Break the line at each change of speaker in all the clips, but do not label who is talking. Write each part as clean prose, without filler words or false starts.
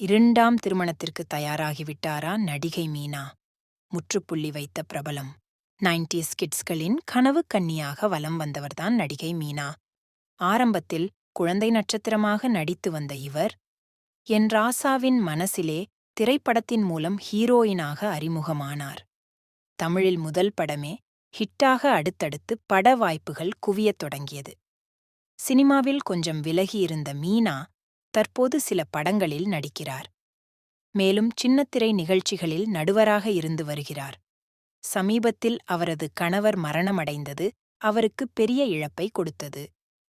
இரண்டாம் திருமணத்திற்கு தயாராகிவிட்டாரா நடிகை மீனா? முற்றுப்புள்ளி வைத்த பிரபலம் 90s கிட்ஸ்களின் கனவு கன்னியாக வலம் வந்தவர்தான் நடிகை மீனா. ஆரம்பத்தில் குழந்தை நட்சத்திரமாக நடித்து வந்த இவர், என் ராசாவின் மனசிலே திரைப்படத்தின் மூலம் ஹீரோயினாக அறிமுகமானார். தமிழில் முதல் படமே ஹிட்டாக அடுத்தடுத்து பட வாய்ப்புகள் குவியத் தொடங்கியது. சினிமாவில் கொஞ்சம் விலகியிருந்த மீனா தற்போது சில படங்களில் நடிக்கிறார். மேலும் சின்னத்திரை நிகழ்ச்சிகளில் நடுவராக இருந்து வருகிறார். சமீபத்தில் அவரது கணவர் மரணமடைந்தது அவருக்கு பெரிய இழப்பை கொடுத்தது.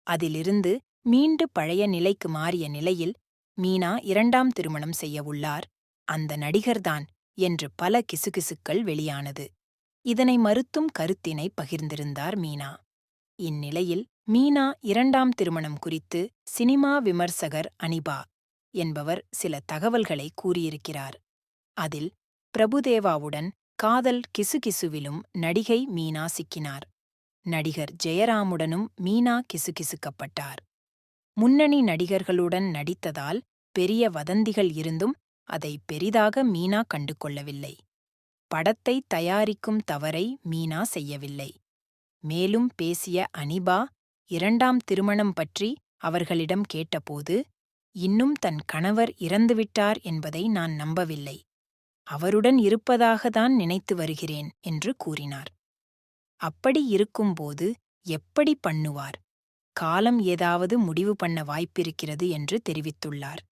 அதிலிருந்து மீண்டு பழைய நிலைக்கு மாறிய நிலையில் மீனா இரண்டாம் திருமணம் செய்யவுள்ளார். அந்த நடிகர்தான் என்று பல கிசுகிசுக்கள் வெளியானது. இதனை மறுத்தும் கருத்தினை பகிர்ந்திருந்தார் மீனா. இந்நிலையில் மீனா இரண்டாம் திருமணம் குறித்து சினிமா விமர்சகர் அனிபா என்பவர் சில தகவல்களை கூறியிருக்கிறார். அதில் பிரபுதேவாவுடன் காதல் கிசுகிசுவிலும் நடிகை மீனா சிக்கினார். நடிகர் ஜெயராமுடனும் மீனா கிசுகிசுக்கப்பட்டார். முன்னணி நடிகர்களுடன் நடித்ததால் பெரிய வதந்திகள் இருந்தும் அதை பெரிதாக மீனா கண்டு கொள்ளவில்லை. படத்தை தயாரிக்கும் தவறை மீனா செய்யவில்லை. மேலும் பேசிய அனிபா இரண்டாம் திருமணம் பற்றி அவர்களிடம் கேட்டபோது, இன்னும் தன் கணவர் இறந்துவிட்டார் என்பதை நான் நம்பவில்லை. அவருடன் இருப்பதாகத்தான் நினைத்து வருகிறேன் என்று கூறினார். அப்படி இருக்கும்போது எப்படி பண்ணுவார்? காலம் ஏதாவது முடிவு பண்ண வாய்ப்பிருக்கிறது என்று தெரிவித்துள்ளார்.